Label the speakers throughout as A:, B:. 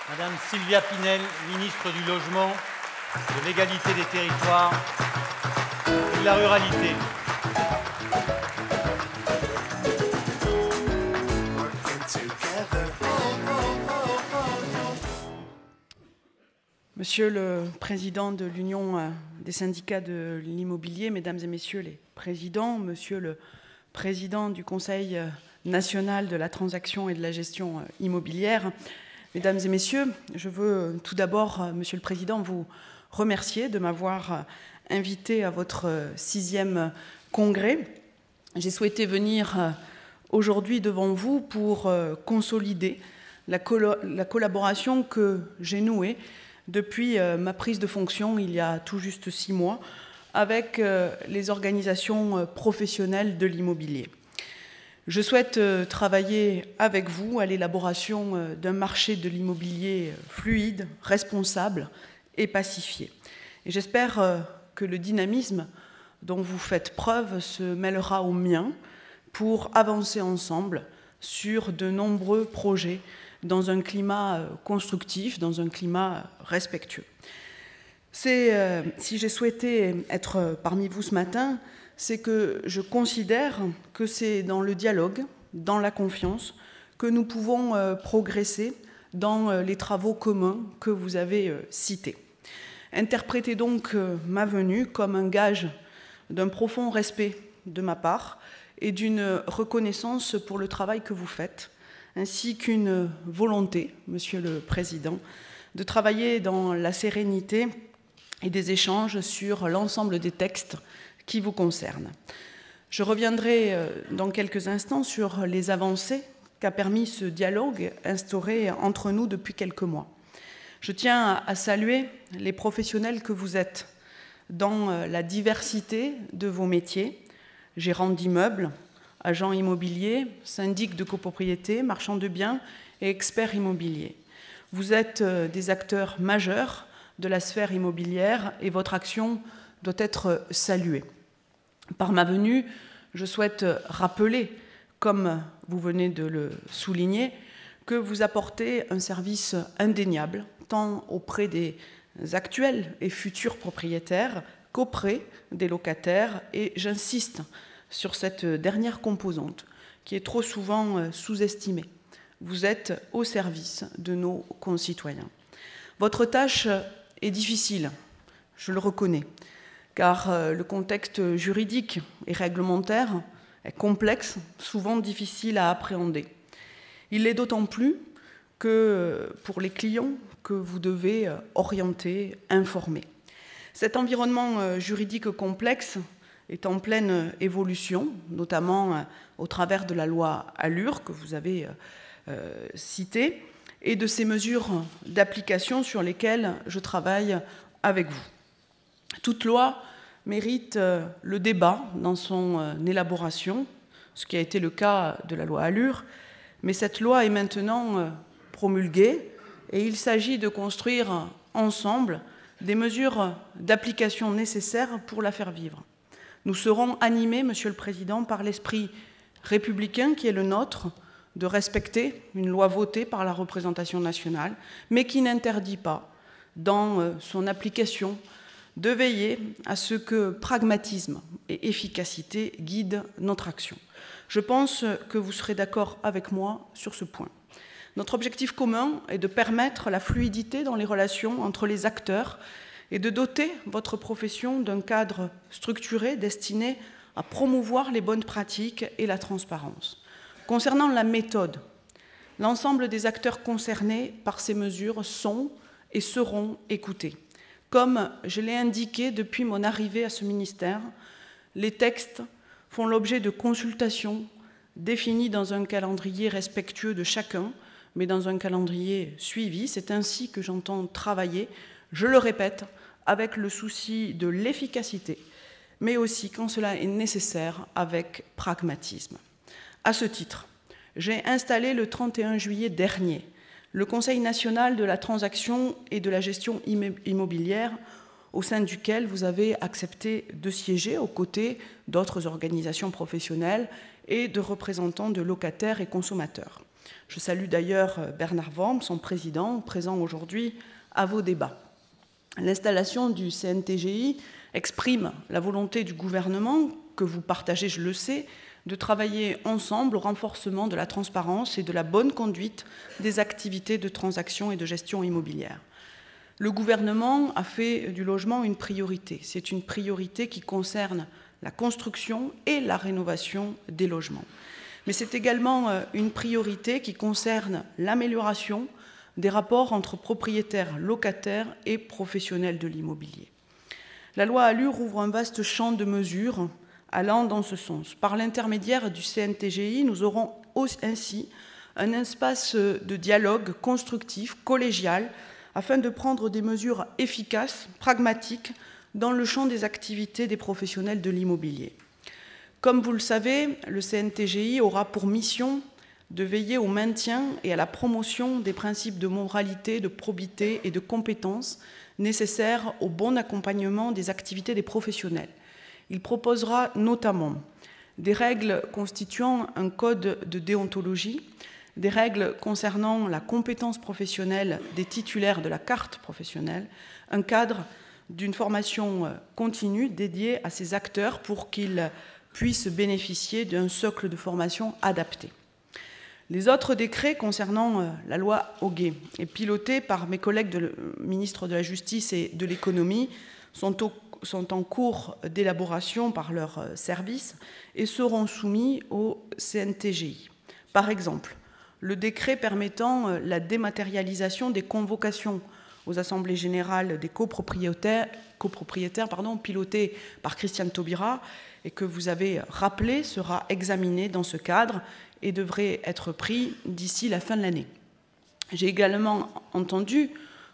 A: Madame Sylvia Pinel, ministre du Logement, de l'Égalité des Territoires et de la Ruralité.
B: Monsieur le Président de l'Union des syndicats de l'immobilier, Mesdames et Messieurs les Présidents, Monsieur le Président du Conseil national de la transaction et de la gestion immobilière, Mesdames et Messieurs, je veux tout d'abord, Monsieur le Président, vous remercier de m'avoir invité à votre 6e congrès. J'ai souhaité venir aujourd'hui devant vous pour consolider la collaboration que j'ai nouée depuis ma prise de fonction il y a tout juste 6 mois avec les organisations professionnelles de l'immobilier. Je souhaite travailler avec vous à l'élaboration d'un marché de l'immobilier fluide, responsable et pacifié. Et j'espère que le dynamisme dont vous faites preuve se mêlera au mien pour avancer ensemble sur de nombreux projets dans un climat constructif, dans un climat respectueux. Si j'ai souhaité être parmi vous ce matin, c'est que je considère que c'est dans le dialogue, dans la confiance, que nous pouvons progresser dans les travaux communs que vous avez cités. Interprétez donc ma venue comme un gage d'un profond respect de ma part et d'une reconnaissance pour le travail que vous faites, ainsi qu'une volonté, Monsieur le Président, de travailler dans la sérénité et des échanges sur l'ensemble des textes qui vous concernent. Je reviendrai dans quelques instants sur les avancées qu'a permis ce dialogue instauré entre nous depuis quelques mois. Je tiens à saluer les professionnels que vous êtes dans la diversité de vos métiers, gérants d'immeubles, agents immobiliers, syndics de copropriété, marchands de biens et experts immobiliers. Vous êtes des acteurs majeurs de la sphère immobilière et votre action doit être saluée. Par ma venue, je souhaite rappeler, comme vous venez de le souligner, que vous apportez un service indéniable, tant auprès des actuels et futurs propriétaires qu'auprès des locataires, et j'insiste sur cette dernière composante qui est trop souvent sous-estimée. Vous êtes au service de nos concitoyens. Votre tâche est difficile, je le reconnais, car le contexte juridique et réglementaire est complexe, souvent difficile à appréhender. Il l'est d'autant plus que pour les clients que vous devez orienter, informer. Cet environnement juridique complexe est en pleine évolution, notamment au travers de la loi ALUR que vous avez citée, et de ces mesures d'application sur lesquelles je travaille avec vous. Toute loi mérite le débat dans son élaboration, ce qui a été le cas de la loi ALUR, mais cette loi est maintenant promulguée et il s'agit de construire ensemble des mesures d'application nécessaires pour la faire vivre. Nous serons animés, Monsieur le Président, par l'esprit républicain qui est le nôtre, de respecter une loi votée par la représentation nationale, mais qui n'interdit pas, dans son application, de veiller à ce que pragmatisme et efficacité guident notre action. Je pense que vous serez d'accord avec moi sur ce point. Notre objectif commun est de permettre la fluidité dans les relations entre les acteurs et de doter votre profession d'un cadre structuré destiné à promouvoir les bonnes pratiques et la transparence. Concernant la méthode, l'ensemble des acteurs concernés par ces mesures sont et seront écoutés. Comme je l'ai indiqué depuis mon arrivée à ce ministère, les textes font l'objet de consultations définies dans un calendrier respectueux de chacun, mais dans un calendrier suivi. C'est ainsi que j'entends travailler, je le répète, avec le souci de l'efficacité, mais aussi, quand cela est nécessaire, avec pragmatisme. À ce titre, j'ai installé le 31 juillet dernier le Conseil national de la transaction et de la gestion immobilière, au sein duquel vous avez accepté de siéger aux côtés d'autres organisations professionnelles et de représentants de locataires et consommateurs. Je salue d'ailleurs Bernard Worm, son président, présent aujourd'hui à vos débats. L'installation du CNTGI exprime la volonté du gouvernement, que vous partagez, je le sais, de travailler ensemble au renforcement de la transparence et de la bonne conduite des activités de transaction et de gestion immobilière. Le gouvernement a fait du logement une priorité. C'est une priorité qui concerne la construction et la rénovation des logements. Mais c'est également une priorité qui concerne l'amélioration des rapports entre propriétaires, locataires et professionnels de l'immobilier. La loi ALUR ouvre un vaste champ de mesures allant dans ce sens. Par l'intermédiaire du CNTGI, nous aurons ainsi un espace de dialogue constructif, collégial, afin de prendre des mesures efficaces, pragmatiques, dans le champ des activités des professionnels de l'immobilier. Comme vous le savez, le CNTGI aura pour mission de veiller au maintien et à la promotion des principes de moralité, de probité et de compétence nécessaires au bon accompagnement des activités des professionnels. Il proposera notamment des règles constituant un code de déontologie, des règles concernant la compétence professionnelle des titulaires de la carte professionnelle, un cadre d'une formation continue dédiée à ces acteurs pour qu'ils puissent bénéficier d'un socle de formation adapté. Les autres décrets concernant la loi Hoguet et pilotés par mes collègues ministres de la Justice et de l'Économie sont en cours d'élaboration par leurs services et seront soumis au CNTGI. Par exemple, le décret permettant la dématérialisation des convocations aux assemblées générales des copropriétaires piloté par Christiane Taubira et que vous avez rappelé sera examiné dans ce cadre et devrait être pris d'ici la fin de l'année. J'ai également entendu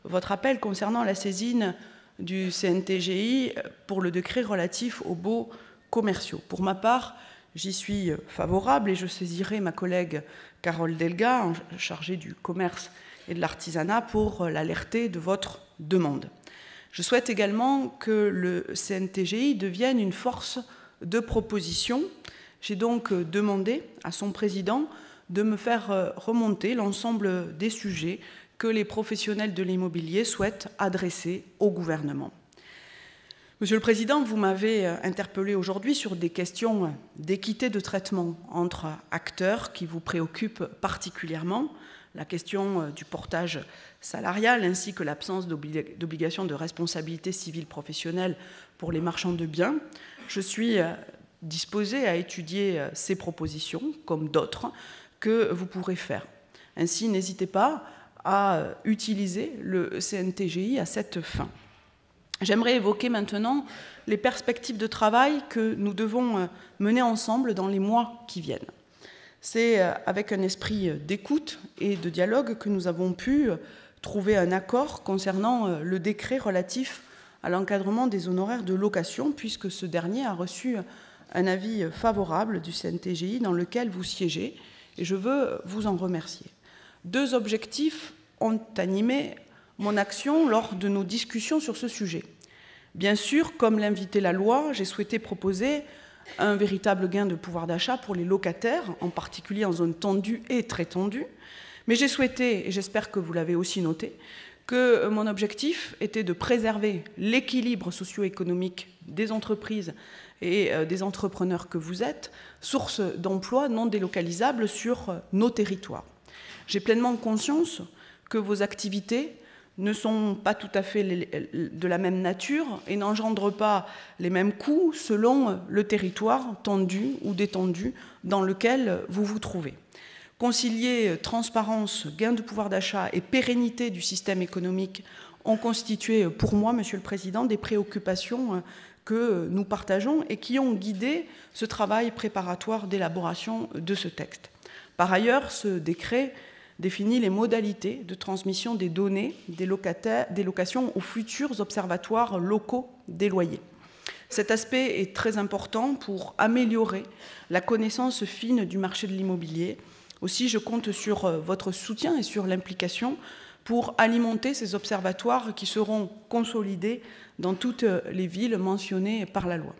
B: votre appel concernant la saisine du CNTGI pour le décret relatif aux baux commerciaux. Pour ma part, j'y suis favorable et je saisirai ma collègue Carole Delga, chargée du commerce et de l'artisanat, pour l'alerter de votre demande. Je souhaite également que le CNTGI devienne une force de proposition. J'ai donc demandé à son président de me faire remonter l'ensemble des sujets que les professionnels de l'immobilier souhaitent adresser au gouvernement. Monsieur le Président, vous m'avez interpellé aujourd'hui sur des questions d'équité de traitement entre acteurs qui vous préoccupent particulièrement, la question du portage salarial ainsi que l'absence d'obligation de responsabilité civile professionnelle pour les marchands de biens. Je suis disposé à étudier ces propositions, comme d'autres, que vous pourrez faire. Ainsi, n'hésitez pas à utiliser le CNTGI à cette fin. J'aimerais évoquer maintenant les perspectives de travail que nous devons mener ensemble dans les mois qui viennent. C'est avec un esprit d'écoute et de dialogue que nous avons pu trouver un accord concernant le décret relatif à l'encadrement des honoraires de location, puisque ce dernier a reçu un avis favorable du CNTGI dans lequel vous siégez, et je veux vous en remercier. Deux objectifs ont animé mon action lors de nos discussions sur ce sujet. Bien sûr, comme l'invitait la loi, j'ai souhaité proposer un véritable gain de pouvoir d'achat pour les locataires, en particulier en zone tendue et très tendue, mais j'ai souhaité, et j'espère que vous l'avez aussi noté, que mon objectif était de préserver l'équilibre socio-économique des entreprises et des entrepreneurs que vous êtes, source d'emplois non délocalisables sur nos territoires. J'ai pleinement conscience que vos activités ne sont pas tout à fait de la même nature et n'engendrent pas les mêmes coûts selon le territoire tendu ou détendu dans lequel vous vous trouvez. Concilier transparence, gain de pouvoir d'achat et pérennité du système économique ont constitué pour moi, Monsieur le Président, des préoccupations que nous partageons et qui ont guidé ce travail préparatoire d'élaboration de ce texte. Par ailleurs, ce décret définit les modalités de transmission des données des locations aux futurs observatoires locaux des loyers. Cet aspect est très important pour améliorer la connaissance fine du marché de l'immobilier. Aussi, je compte sur votre soutien et sur l'implication pour alimenter ces observatoires qui seront consolidés dans toutes les villes mentionnées par la loi.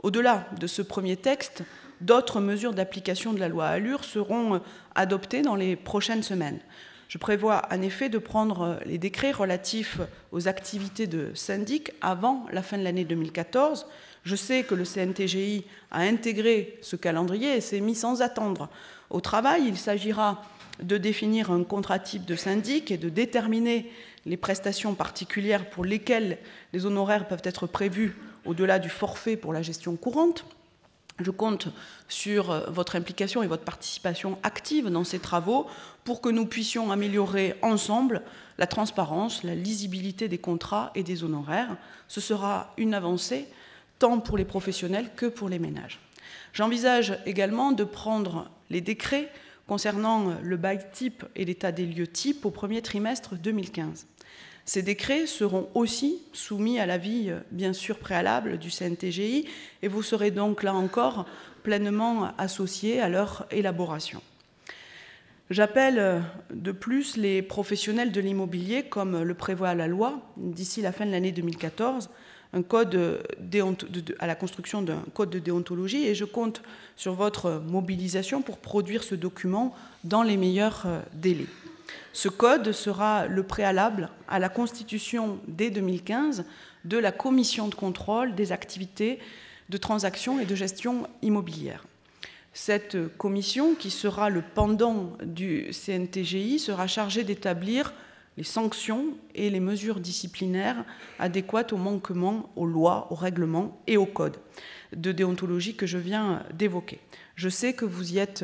B: Au-delà de ce premier texte, d'autres mesures d'application de la loi ALUR seront adoptées dans les prochaines semaines. Je prévois en effet de prendre les décrets relatifs aux activités de syndic avant la fin de l'année 2014. Je sais que le CNTGI a intégré ce calendrier et s'est mis sans attendre au travail. Il s'agira de définir un contrat type de syndic et de déterminer les prestations particulières pour lesquelles les honoraires peuvent être prévus au-delà du forfait pour la gestion courante. Je compte sur votre implication et votre participation active dans ces travaux pour que nous puissions améliorer ensemble la transparence, la lisibilité des contrats et des honoraires. Ce sera une avancée tant pour les professionnels que pour les ménages. J'envisage également de prendre les décrets concernant le bail type et l'état des lieux type au premier trimestre 2015. Ces décrets seront aussi soumis à l'avis, bien sûr, préalable du CNTGI et vous serez donc, là encore, pleinement associés à leur élaboration. J'appelle de plus les professionnels de l'immobilier, comme le prévoit la loi, d'ici la fin de l'année 2014, à la construction d'un code de déontologie et je compte sur votre mobilisation pour produire ce document dans les meilleurs délais. Ce code sera le préalable à la constitution dès 2015 de la commission de contrôle des activités de transaction et de gestion immobilière. Cette commission, qui sera le pendant du CNTGI, sera chargée d'établir les sanctions et les mesures disciplinaires adéquates aux manquements aux lois, aux règlements et aux codes de déontologie que je viens d'évoquer. Je sais que vous y êtes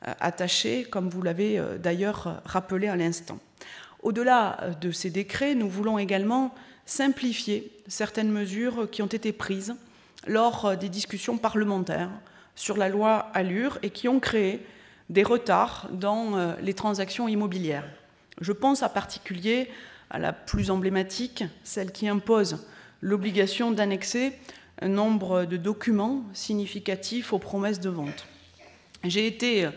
B: attachés, comme vous l'avez d'ailleurs rappelé à l'instant. Au-delà de ces décrets, nous voulons également simplifier certaines mesures qui ont été prises lors des discussions parlementaires sur la loi ALUR et qui ont créé des retards dans les transactions immobilières. Je pense en particulier à la plus emblématique, celle qui impose l'obligation d'annexer un nombre de documents significatifs aux promesses de vente. J'ai été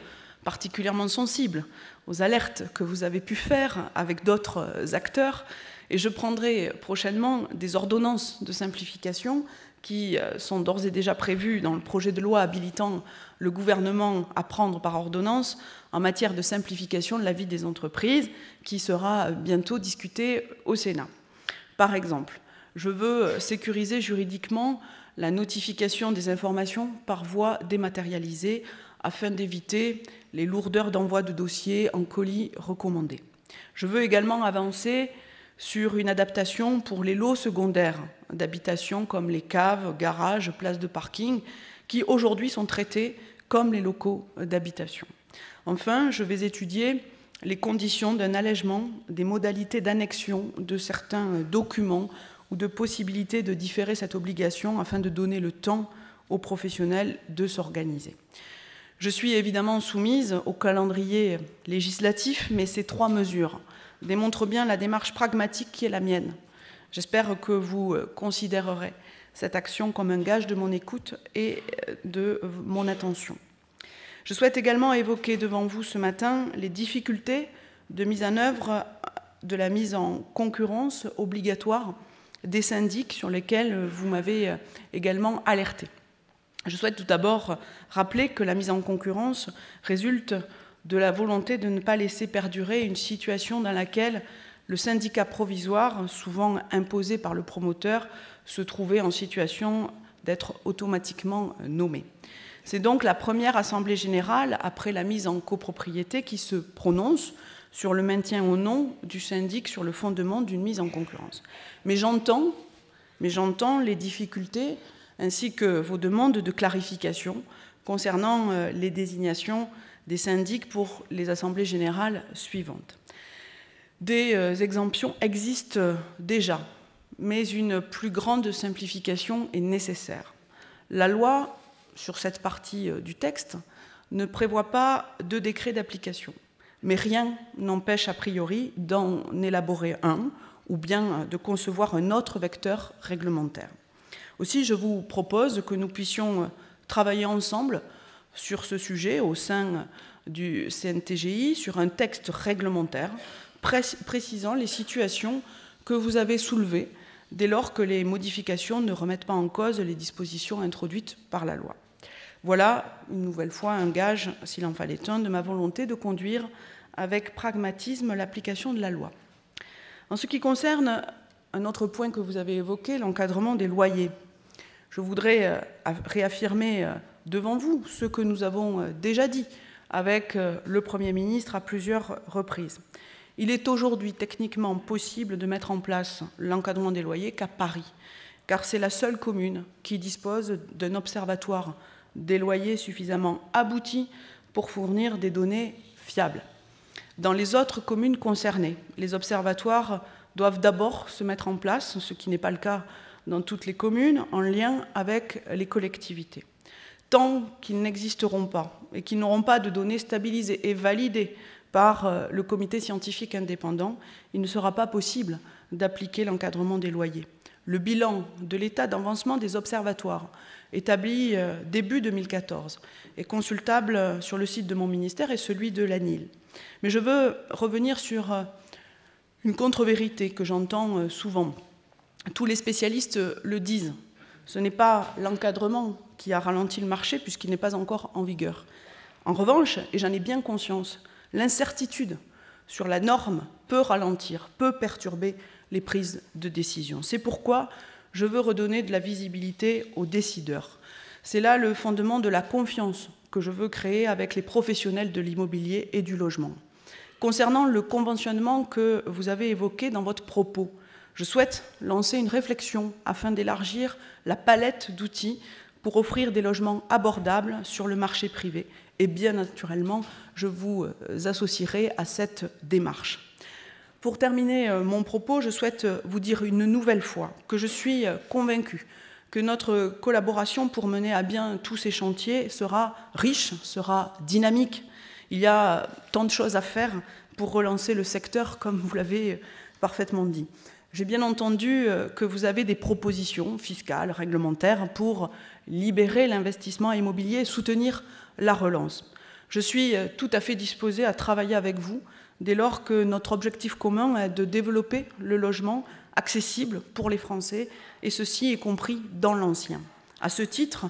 B: particulièrement sensible aux alertes que vous avez pu faire avec d'autres acteurs et je prendrai prochainement des ordonnances de simplification qui sont d'ores et déjà prévues dans le projet de loi habilitant le gouvernement à prendre par ordonnance en matière de simplification de la vie des entreprises qui sera bientôt discuté au Sénat. Par exemple, je veux sécuriser juridiquement la notification des informations par voie dématérialisée afin d'éviter les lourdeurs d'envoi de dossiers en colis recommandés. Je veux également avancer sur une adaptation pour les lots secondaires d'habitation comme les caves, garages, places de parking, qui aujourd'hui sont traités comme les locaux d'habitation. Enfin, je vais étudier les conditions d'un allègement des modalités d'annexion de certains documents ou de possibilité de différer cette obligation afin de donner le temps aux professionnels de s'organiser. Je suis évidemment soumise au calendrier législatif, mais ces trois mesures démontrent bien la démarche pragmatique qui est la mienne. J'espère que vous considérerez cette action comme un gage de mon écoute et de mon attention. Je souhaite également évoquer devant vous ce matin les difficultés de mise en œuvre de la mise en concurrence obligatoire des syndics sur lesquels vous m'avez également alerté. Je souhaite tout d'abord rappeler que la mise en concurrence résulte de la volonté de ne pas laisser perdurer une situation dans laquelle le syndicat provisoire, souvent imposé par le promoteur, se trouvait en situation d'être automatiquement nommé. C'est donc la première assemblée générale, après la mise en copropriété, qui se prononce sur le maintien ou non du syndic sur le fondement d'une mise en concurrence. Mais j'entends les difficultés ainsi que vos demandes de clarification concernant les désignations des syndics pour les assemblées générales suivantes. Des exemptions existent déjà, mais une plus grande simplification est nécessaire. La loi, sur cette partie du texte, ne prévoit pas de décret d'application, mais rien n'empêche a priori d'en élaborer un ou bien de concevoir un autre vecteur réglementaire. Aussi, je vous propose que nous puissions travailler ensemble sur ce sujet au sein du CNTGI, sur un texte réglementaire précisant les situations que vous avez soulevées dès lors que les modifications ne remettent pas en cause les dispositions introduites par la loi. Voilà, une nouvelle fois, un gage, s'il en fallait un, de ma volonté de conduire avec pragmatisme l'application de la loi. En ce qui concerne un autre point que vous avez évoqué, l'encadrement des loyers, je voudrais réaffirmer devant vous ce que nous avons déjà dit avec le Premier ministre à plusieurs reprises. Il est aujourd'hui techniquement possible de mettre en place l'encadrement des loyers qu'à Paris, car c'est la seule commune qui dispose d'un observatoire des loyers suffisamment abouti pour fournir des données fiables. Dans les autres communes concernées, les observatoires doivent d'abord se mettre en place, ce qui n'est pas le cas dans toutes les communes, en lien avec les collectivités. Tant qu'ils n'existeront pas et qu'ils n'auront pas de données stabilisées et validées par le comité scientifique indépendant, il ne sera pas possible d'appliquer l'encadrement des loyers. Le bilan de l'état d'avancement des observatoires, établi début 2014, est consultable sur le site de mon ministère et celui de l'ANIL. Mais je veux revenir sur une contre-vérité que j'entends souvent. Tous les spécialistes le disent. Ce n'est pas l'encadrement qui a ralenti le marché puisqu'il n'est pas encore en vigueur. En revanche, et j'en ai bien conscience, l'incertitude sur la norme peut ralentir, peut perturber les prises de décision. C'est pourquoi je veux redonner de la visibilité aux décideurs. C'est là le fondement de la confiance que je veux créer avec les professionnels de l'immobilier et du logement. Concernant le conventionnement que vous avez évoqué dans votre propos, je souhaite lancer une réflexion afin d'élargir la palette d'outils pour offrir des logements abordables sur le marché privé. Et bien naturellement, je vous associerai à cette démarche. Pour terminer mon propos, je souhaite vous dire une nouvelle fois que je suis convaincue que notre collaboration pour mener à bien tous ces chantiers sera riche, sera dynamique. Il y a tant de choses à faire pour relancer le secteur, comme vous l'avez parfaitement dit. J'ai bien entendu que vous avez des propositions fiscales, réglementaires, pour libérer l'investissement immobilier et soutenir la relance. Je suis tout à fait disposée à travailler avec vous dès lors que notre objectif commun est de développer le logement accessible pour les Français, et ceci est compris dans l'ancien. À ce titre,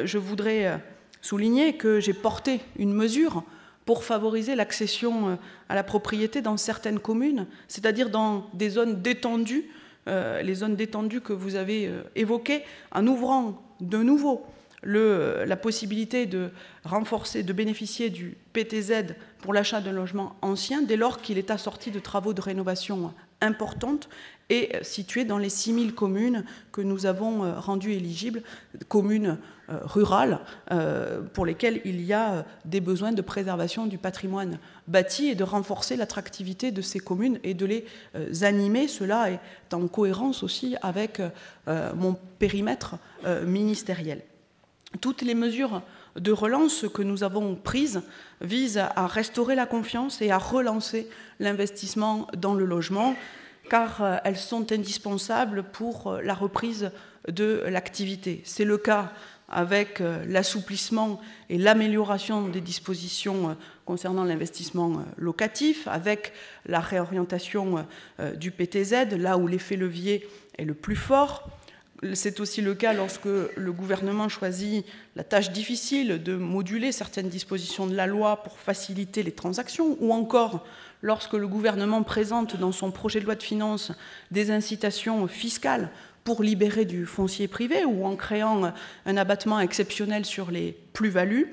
B: je voudrais souligner que j'ai porté une mesure pour favoriser l'accession à la propriété dans certaines communes, c'est-à-dire dans des zones détendues, les zones détendues que vous avez évoquées, en ouvrant de nouveau la possibilité de renforcer, de bénéficier du PTZ pour l'achat d'un logement ancien, dès lors qu'il est assorti de travaux de rénovation importantes et situé dans les 6000 communes que nous avons rendues éligibles, communes rurales, pour lesquelles il y a des besoins de préservation du patrimoine bâti et de renforcer l'attractivité de ces communes et de les animer. Cela est en cohérence aussi avec mon périmètre ministériel. Toutes les mesures de relance que nous avons prises visent à restaurer la confiance et à relancer l'investissement dans le logement, car elles sont indispensables pour la reprise de l'activité. C'est le cas avec l'assouplissement et l'amélioration des dispositions concernant l'investissement locatif, avec la réorientation du PTZ, là où l'effet levier est le plus fort. C'est aussi le cas lorsque le gouvernement choisit la tâche difficile de moduler certaines dispositions de la loi pour faciliter les transactions, ou encore lorsque le gouvernement présente dans son projet de loi de finances des incitations fiscales pour libérer du foncier privé, ou en créant un abattement exceptionnel sur les plus-values.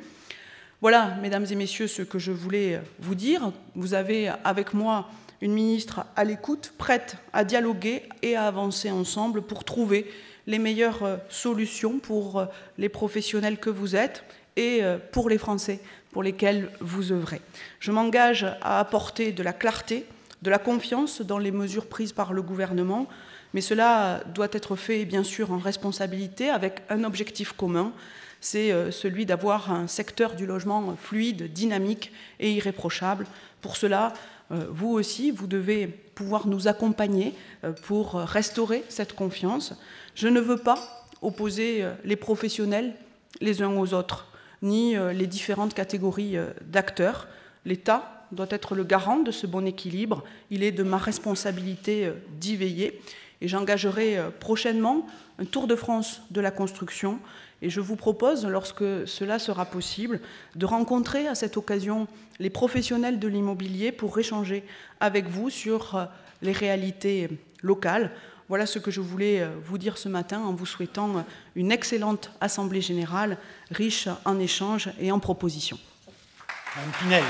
B: Voilà, mesdames et messieurs, ce que je voulais vous dire. Vous avez avec moi une ministre à l'écoute, prête à dialoguer et à avancer ensemble pour trouver les meilleures solutions pour les professionnels que vous êtes et pour les Français pour lesquels vous œuvrez. Je m'engage à apporter de la clarté, de la confiance dans les mesures prises par le gouvernement, mais cela doit être fait, bien sûr, en responsabilité, avec un objectif commun, c'est celui d'avoir un secteur du logement fluide, dynamique et irréprochable. Pour cela, vous aussi, vous devez pouvoir nous accompagner pour restaurer cette confiance. Je ne veux pas opposer les professionnels les uns aux autres, ni les différentes catégories d'acteurs. L'État doit être le garant de ce bon équilibre. Il est de ma responsabilité d'y veiller. Et j'engagerai prochainement un tour de France de la construction Et je vous propose, lorsque cela sera possible, de rencontrer à cette occasion les professionnels de l'immobilier pour échanger avec vous sur les réalités locales. Voilà ce que je voulais vous dire ce matin en vous souhaitant une excellente Assemblée générale, riche en échanges et en propositions.
A: Madame Pinel.